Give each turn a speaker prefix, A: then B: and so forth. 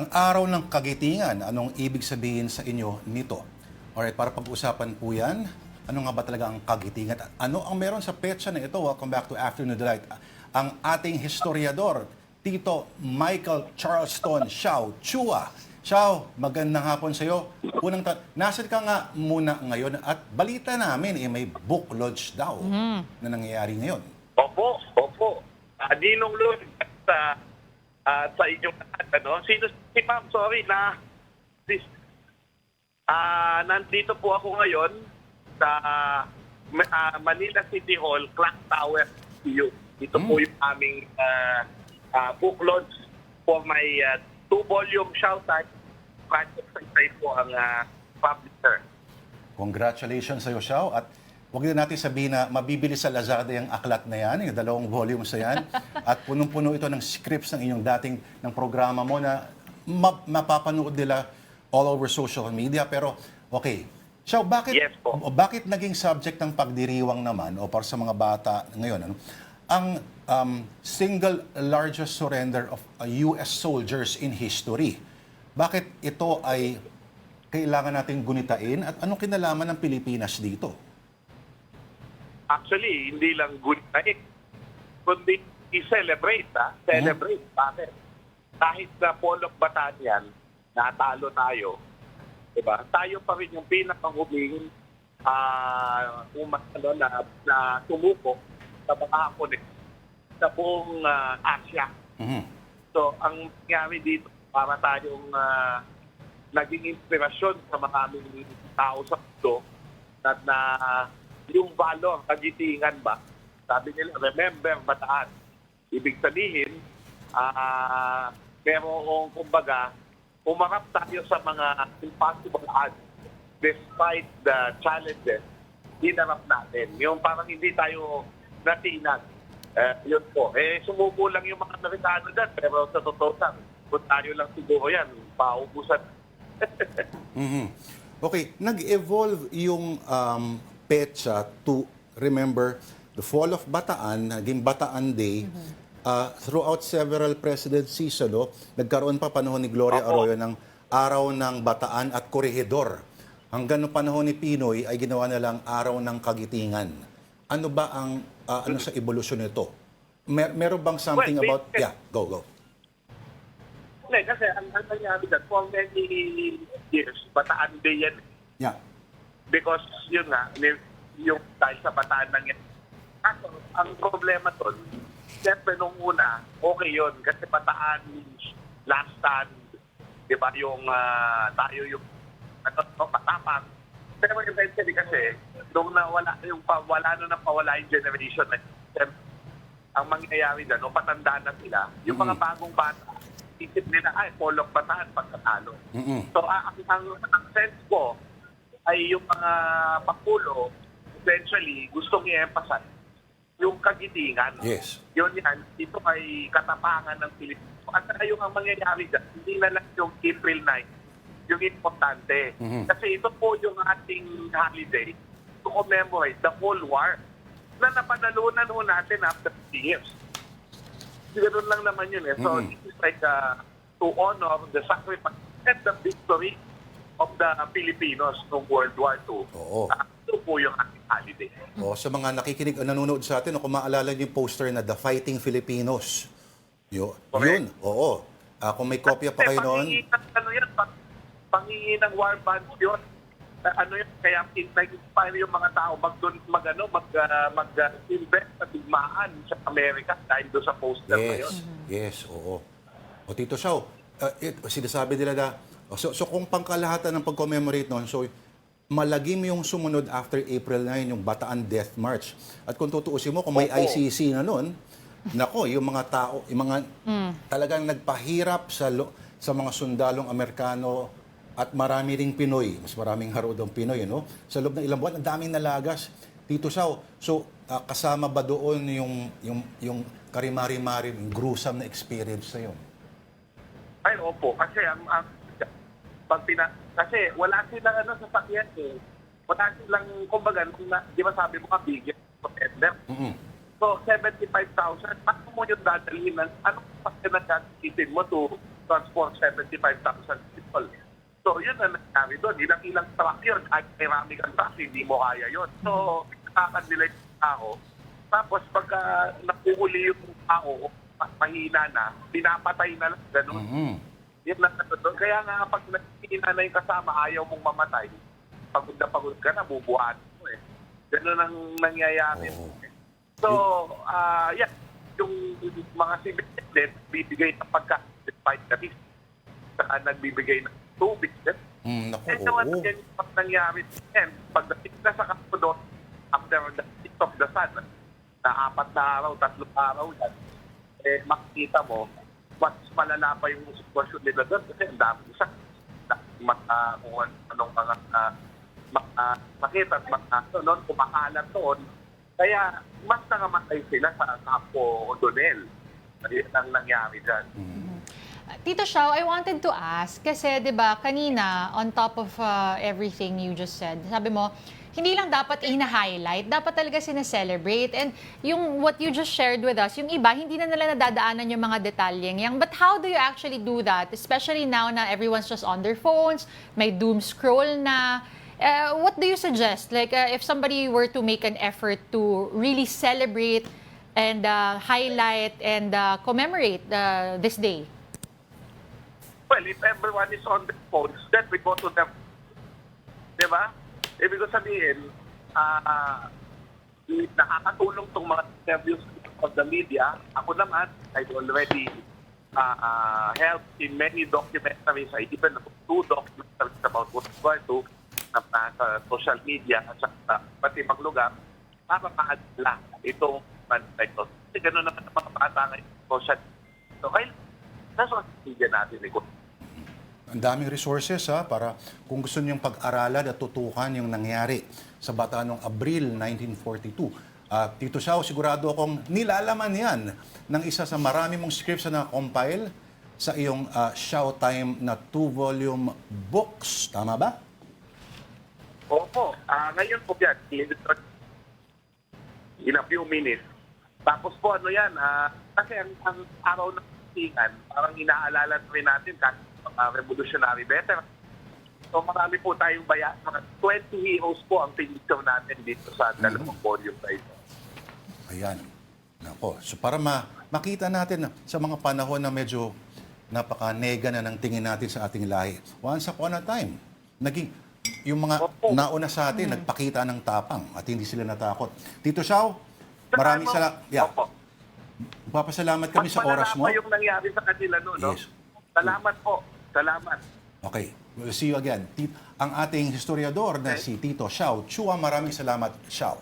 A: Ang araw ng kagitingan, anong ibig sabihin sa inyo nito? Alright, para pag-usapan po yan, ano nga ba talaga ang kagitingan? At ano ang meron sa petsa na ito? Welcome back to Afternoon Delight. Ang ating historiador, Tito Michael Charleston Xiao Chua. Xiao, magandang hapon sa iyo. Nasaan ka nga muna ngayon at balita namin may book launch daw na nangyayari ngayon.
B: Opo, opo. Ninong Lord sa inyong lahat, ano? Si Ma'am, sorry na nandito po ako ngayon sa Manila City Hall, Clock Tower. Ito po yung aming book launch for my 2-volume Shoutout project. Sa po ang publisher.
A: Congratulations sa iyo, Xiao. At huwag din natin sabihin na mabibili sa Lazada yung aklat na yan, yung 2 volumes na yan. At punong-puno ito ng scripts ng inyong dating ng programa mo na mapapanood nila all over social media. Pero, okay. Xiao,
B: Yes, po.
A: bakit naging subject ng pagdiriwang naman o para sa mga bata ngayon, ano, ang single largest surrender of US soldiers in history? Bakit ito ay kailangan nating gunitain at anong kinalaman ng Pilipinas dito?
B: Actually, hindi lang good night, kundi i-celebrate, Celebrate. Bakit? Kahit sa Polo of Bataan, natalo tayo, diba? Tayo pa rin yung pinakahuming na sumuko sa mga Hapon sa buong Asia. So, ang nangyari dito, para tayong naging inspirasyon sa maraming tao sa mundo na yung valor, kagitingan ba? Sabi nila, remember Bataan. Ibig sabihin, merong, kumbaga, umarap tayo sa mga impossible odds despite the challenges, hinarap natin. Yung parang hindi tayo natinag. Yun po. Sumuko lang yung mga Amerikano dyan, pero sa totoo kung tayo lang siguro yan, paubusan.
A: Okay, nag-evolve yung petsa to remember the fall of Bataan, naging Bataan Day, throughout several presidencies, nagkaroon pa panahon ni Gloria Arroyo ng Araw ng Bataan at Corregidor. Hanggang no panahon ni Pinoy ay ginawa na lang Araw ng Kagitingan. Ano ba ang ano sa evolusyon nito? Meron bang something about... Yeah, go.
B: Hindi, kasi ang nangyari dyan, for many years, Bataan Day yan.
A: Yeah.
B: Because yun nga, yung dahil sa Bataan lang yan. Kaso, ang problema doon, siyempre nung una, okay yun. Kasi Bataan means last stand. Di ba yung tayo yung patapang. Pero eventually kasi, nung nawala yung pawala yung generation na ang mangyayari dyan, patanda na sila, yung mga bagong bata, isip nila, Polo of Bataan, pagkatalo. So, ang sense ko ay yung mga papulo, eventually, gustong i-emphasize yung kagitingan.
A: Yes.
B: Yun yan, ito ay katapangan ng Pilipinas. At saka yung ang mangyayari dyan, hindi na lang yung April 9, yung importante. Kasi ito po yung ating holiday to commemorate the whole war na napanalunan ho natin after 3 years. Ganoon lang naman yun. So, this is like to honor the sacrifice and the victory of the Filipinos noong World War II.
A: Oo.
B: Ito po yung ating holiday.
A: Sa mga nakikinig o nanonood sa atin, kung maalala niyo yung poster na The Fighting Filipinos. Yun. Oo. Kung may kopya pa kayo noon.
B: Panghingi ng war bonds yun. Kaya nag-inspire yung mga tao mag-invest sa digmaan sa Amerika dahil doon sa poster na yun.
A: Yes, oo. O Tito Xiao, sinasabi nila na, so kung pangkalahatan ng pag-commemorate noon, so malagim yung sumunod after April 9, yung Bataan Death March. At kung tutuusin mo, kung may ICC na noon, nako, yung mga tao, yung mga talagang nagpahirap sa mga sundalong Amerikano at marami ring Pinoy, mas maraming harudong Pinoy, sa loob ng ilang buwan, ang daming nalagas. Tito Xiao, so kasama ba doon yung karimari-mari, yung gruesome na experience na yun?
B: Ay, opo. Kasi kasi wala silang sasakyan Wala silang, kumbaga, di ba sabi mo bigyan of tender? So, 75,000, paano mo yung dadalhin anong sasakyan na gagamitin mo to transport 75,000 people. So, yun ang nangyari doon. Ilang truck yun. Kahit may rami kang truck, hindi mo kaya yun. So, nakakandelay yung tao. Tapos, pagka nakuhuli yung tao, mahina na, pinapatay na lang, ganun. Yan lang na doon. Kaya nga, pag nagkina na yung kasama, ayaw mong mamatay, pagod na pagod ka na, bubuhat mo eh. Ganun ang nangyayari. So, yeah, yung mga civilian din, bibigay ng pagkain despite the risk. Saka nagbibigay ng tubig.
A: Naku,
B: And naman yan yung nangyari din. Pagdating na sa Kapodot, after the heat of the sun, na 4 na araw, 3 araw yan, eh, makikita mo, mas malala pa yung sitwasyon nila doon kasi ang dami sa kung anong mga sakit at mga noon, kumakalat doon. Kaya mas nangamatay sila sa Campo O'Donnell. Yan ang nangyari dyan.
C: Tito Xiao, I wanted to ask, kasi 'di ba kanina, on top of everything you just said, sabi mo, hindi lang dapat ina-highlight, dapat talaga sina-celebrate. And yung what you just shared with us, yung iba, hindi na nila nadadaanan yung mga detalyeng yan. But how do you actually do that? Especially now na everyone's just on their phones, may doom scroll na. What do you suggest? Like, if somebody were to make an effort to really celebrate and highlight and commemorate this day?
B: Well, if everyone is on the phones, then we go to them. Di ba? Ibig ko sabihin, nakakatulong itong mga interviews of the media. Ako naman, I've already helped in many documentaries. I even have 2 documentaries about World War II na sa social media at sa pati ibang lugar para maadla itong manifest ito. Kasi gano'n naman ang mga bata ngayon social media. So, nasa social media natin ito.
A: ang daming resources para kung gusto niyong pag-aralan at tutukan yung nangyari sa Bataan noong Abril 1942. Tito Xiao, sigurado akong nilalaman yan ng isa sa marami mong scripts na compile sa iyong Xiao Time na 2-volume books. Tama ba?
B: Opo. Ngayon po yan, in a few minutes. Tapos po ano yan, kasi ang araw ng tingan, parang inaalala rin natin kahit revolutionary veteran. So marami po tayong bayan. Mga 20 heroes po ang pinito natin dito sa dalawang volume na ito.
A: Ayan. Nako. So para makita natin sa mga panahon na medyo napaka-nega na ng tingin natin sa ating lahi. Once upon a time, naging yung mga nauna sa atin, nagpakita ng tapang at hindi sila natakot. Tito Xiao, maraming salamat. Yeah. Papasalamat kami sa oras mo.
B: Mas malala pa yung nangyari sa kanila no?
A: Yes.
B: Salamat po. Salamat.
A: Okay. We'll see you again. Ang ating historiador na si Tito Xiao Chua, maraming salamat, Xiao.